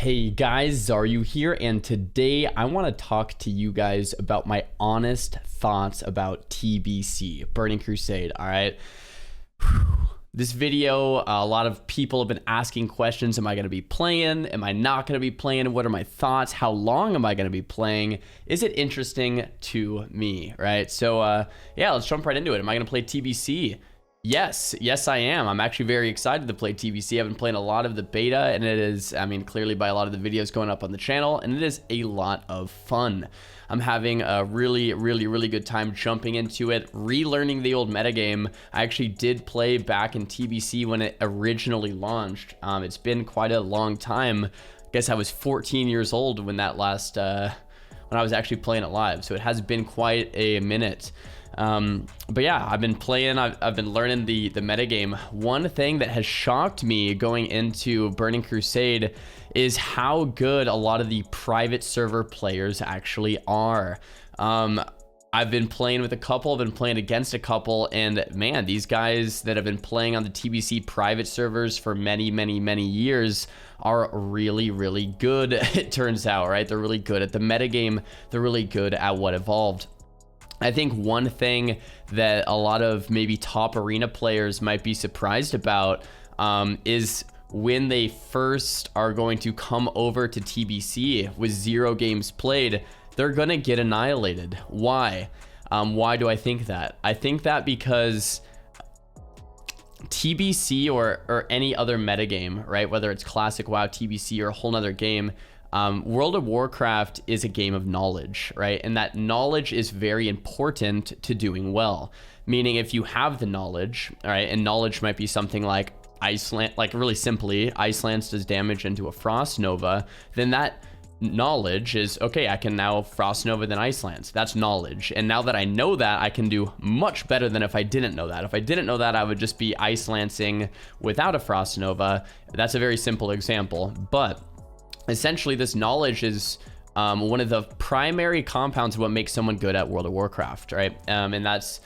Hey guys, Xaryu here, and today I want to talk to you guys about my honest thoughts about TBC, Burning Crusade, alright? This video, a lot of people have been asking questions. Am I going to be playing? Am I not going to be playing? What are my thoughts? How long am I going to be playing? Is it interesting to me, right? So yeah, let's jump right into it. Am I going to play TBC? Yes, I am. I'm actually very excited to play TBC. I've been playing a lot of the beta, and it is, I mean, clearly by a lot of the videos going up on the channel, and it is a lot of fun. I'm having a really good time jumping into it, relearning the old metagame. I actually did play back in TBC when it originally launched. It's been quite a long time. I guess I was 14 years old when that last, when I was actually playing it live, so it has been quite a minute. But yeah, I've been playing, I've been learning the metagame. One thing that has shocked me going into Burning Crusade is how good a lot of the private server players actually are. I've been playing with a couple, I've been playing against a couple, and man, these guys that have been playing on the TBC private servers for many years are really good, it turns out, right? They're really good at the metagame, they're really good at what evolved. I think one thing that a lot of maybe top arena players might be surprised about is when they first are going to come over to TBC with 0 games played, they're gonna get annihilated. Why? Why do I think that? I think that because TBC or any other metagame, right? Whether it's classic WoW, TBC, or a whole nother game, World of Warcraft is a game of knowledge, right? And that knowledge is very important to doing well. Meaning if you have the knowledge, all right, and knowledge might be something like Iceland, like really simply, Ice Lance does damage into a Frost Nova, then that knowledge is, okay, I can now Frost Nova than Ice Lance. That's knowledge. And now that I know that, I can do much better than if I didn't know that. If I didn't know that, I would just be Ice Lancing without a Frost Nova. That's a very simple example, but essentially this knowledge is one of the primary compounds of what makes someone good at World of Warcraft, right? And that's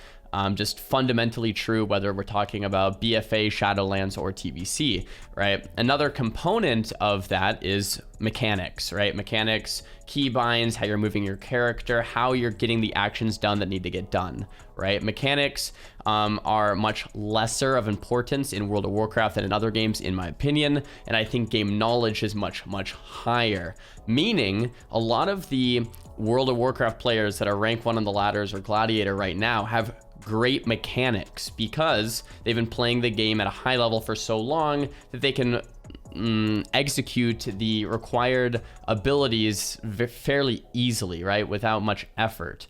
just fundamentally true whether we're talking about BFA, Shadowlands, or TBC, right? Another component of that is mechanics, right? Mechanics, keybinds, how you're moving your character, how you're getting the actions done that need to get done, right? Mechanics are much lesser of importance in World of Warcraft than in other games, in my opinion, and I think game knowledge is much higher, meaning a lot of the World of Warcraft players that are rank 1 on the ladders or Gladiator right now have great mechanics because they've been playing the game at a high level for so long that they can execute the required abilities fairly easily, right, without much effort.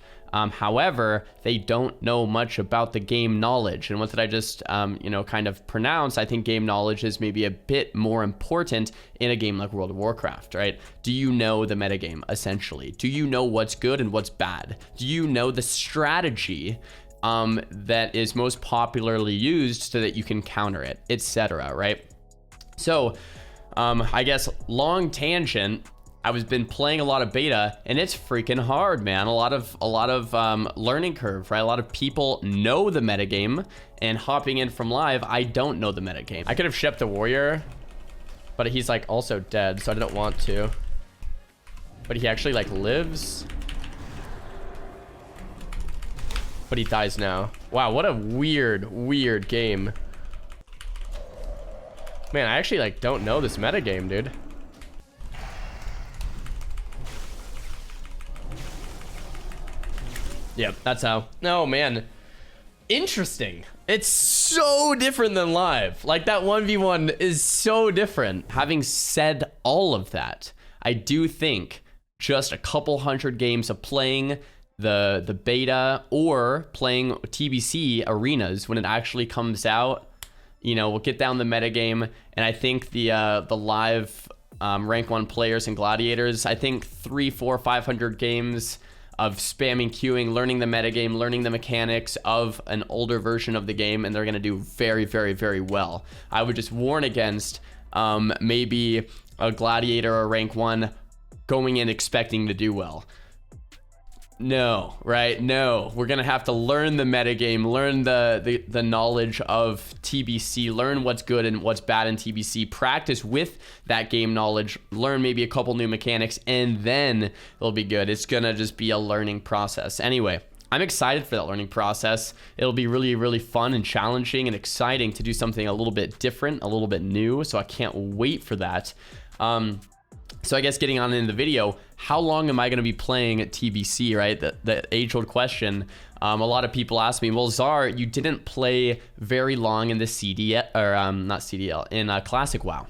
However, they don't know much about the game knowledge. And what did I just, you know, kind of pronounce? I think game knowledge is maybe a bit more important in a game like World of Warcraft, right? Do you know the metagame, essentially? Do you know what's good and what's bad? Do you know the strategy that is most popularly used so that you can counter it, etc., right? So, I guess long tangent, I've been playing a lot of beta, and it's freaking hard, man. A lot of learning curve, right? A lot of people know the metagame, and hopping in from live, I don't know the metagame. I could have shipped the warrior, but he's like also dead, so I didn't want to. But he actually like lives. But he dies now. Wow, what a weird game. Man, I actually like don't know this metagame, dude. Yep, that's how. No, man. Interesting. It's so different than live. Like that 1v1 is so different. Having said all of that, I do think just a couple hundred games of playing the beta or playing TBC arenas when it actually comes out, you know, we'll get down the metagame. And I think the live rank 1 players and gladiators, I think 300, 400, 500 games of spamming queuing, learning the metagame, learning the mechanics of an older version of the game, and they're going to do very well. I would just warn against maybe a gladiator or rank 1 going in expecting to do well. No, right? No, we're gonna have to learn the metagame, learn the knowledge of TBC, learn what's good and what's bad in TBC, practice with that game knowledge, learn maybe a couple new mechanics, and then it'll be good. It's gonna just be a learning process. Anyway, I'm excited for that learning process. It'll be really, really fun and challenging and exciting to do something a little bit different, a little bit new. So I can't wait for that. So I guess getting on in the video, how long am I going to be playing at TBC, right? The age-old question. A lot of people ask me, well, Xar, you didn't play very long in the CDL, or not CDL, in Classic WoW,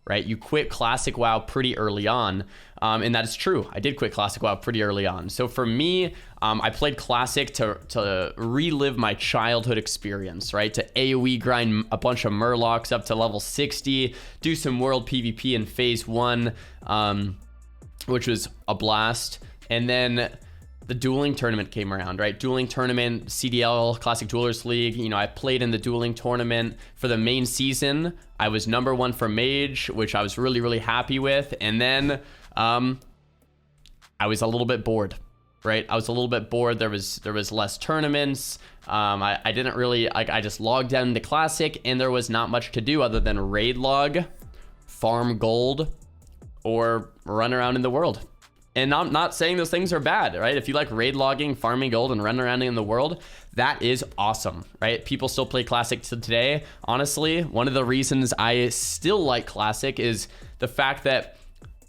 right? You quit Classic WoW pretty early on, and that is true. I did quit Classic WoW pretty early on. So for me, I played Classic to relive my childhood experience, right? To AoE grind a bunch of Murlocs up to level 60, do some world PvP in phase 1, which was a blast. And then the dueling tournament came around, right? Dueling tournament, CDL, Classic Duelers League. You know, I played in the dueling tournament for the main season. I was #1 for Mage, which I was really, really happy with. And then I was a little bit bored, right? I was a little bit bored. There was less tournaments. I didn't really, I just logged down into Classic, and there was not much to do other than raid log, farm gold, or run around in the world. And I'm not saying those things are bad, right? If you like raid logging, farming gold, and running around in the world, that is awesome, right? People still play Classic to today. Honestly, one of the reasons I still like Classic is the fact that,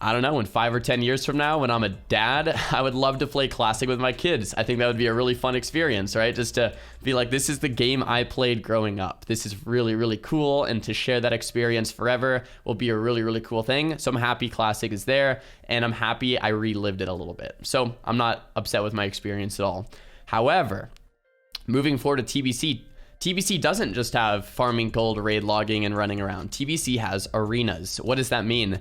I don't know, in 5 or 10 years from now, when I'm a dad, I would love to play Classic with my kids. I think that would be a really fun experience, right? Just to be like, this is the game I played growing up. This is really, really cool. And to share that experience forever will be a really, really cool thing. So I'm happy Classic is there, and I'm happy I relived it a little bit. So I'm not upset with my experience at all. However, moving forward to TBC, TBC doesn't just have farming gold, raid logging, and running around. TBC has arenas. What does that mean?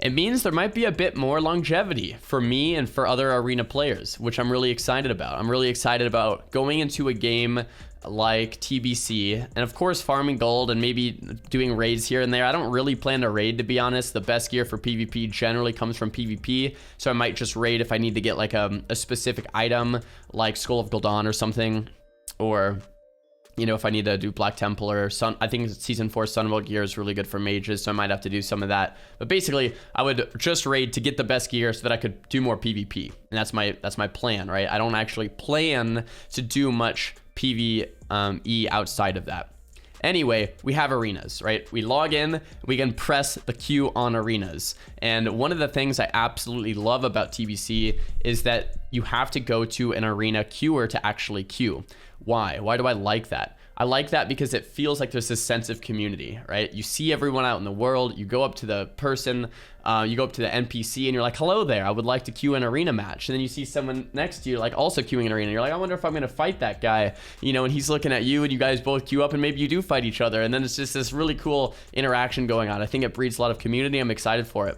It means there might be a bit more longevity for me and for other arena players, which I'm really excited about. I'm really excited about going into a game like TBC, and of course farming gold and maybe doing raids here and there. I don't really plan to raid, to be honest. The best gear for PvP generally comes from PvP, so I might just raid if I need to get like a specific item like Skull of Gul'dan or something, or you know, if I need to do Black Temple or Sun. I think Season 4 Sunwell gear is really good for mages, so I might have to do some of that. But basically, I would just raid to get the best gear so that I could do more PvP. And that's my plan, right? I don't actually plan to do much PvE outside of that. Anyway, we have arenas, right? We log in, we can press the queue on arenas. And one of the things I absolutely love about TBC is that you have to go to an arena queuer to actually queue. Why? Why do I like that? I like that because it feels like there's this sense of community, right? You see everyone out in the world, you go up to the person, you go up to the NPC and you're like, hello there, I would like to queue an arena match. And then you see someone next to you like also queuing an arena. You're like, I wonder if I'm gonna fight that guy, you know, and he's looking at you and you guys both queue up and maybe you do fight each other. And then it's just this really cool interaction going on. I think it breeds a lot of community. I'm excited for it.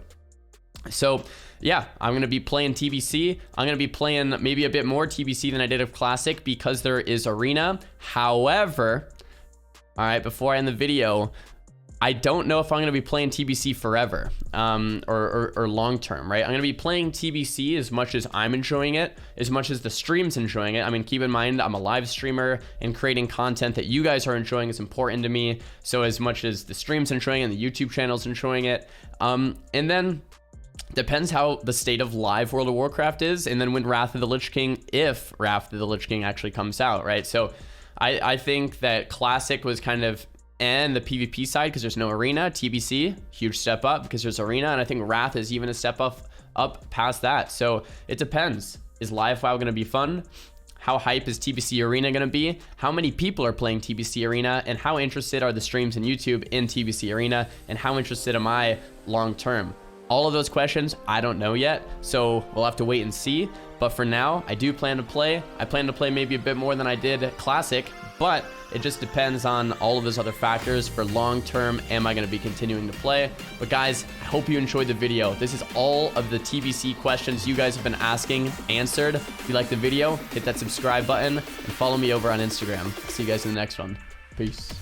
So yeah, I'm going to be playing TBC. I'm going to be playing maybe a bit more TBC than I did of Classic because there is arena. However, all right, before I end the video, I don't know if I'm going to be playing TBC forever or long term, right? I'm going to be playing TBC as much as I'm enjoying it, as much as the stream's enjoying it. I mean, keep in mind, I'm a live streamer and creating content that you guys are enjoying is important to me. So as much as the stream's enjoying it and the YouTube channel's enjoying it. And then depends how the state of live World of Warcraft is, and then when Wrath of the Lich King, if Wrath of the Lich King actually comes out, right? So I think that Classic was kind of the PvP side because there's no arena. TBC, huge step up because there's arena, and I think Wrath is even a step up past that. So it depends. Is live WoW going to be fun? How hype is TBC Arena going to be? How many people are playing TBC Arena? And how interested are the streams in YouTube in TBC Arena? And how interested am I long term? All of those questions, I don't know yet, so we'll have to wait and see. But for now, I do plan to play. I plan to play maybe a bit more than I did Classic, but it just depends on all of those other factors. For long term, am I going to be continuing to play? But guys, I hope you enjoyed the video. This is all of the TBC questions you guys have been asking answered. If you liked the video, hit that subscribe button and follow me over on Instagram. See you guys in the next one. Peace.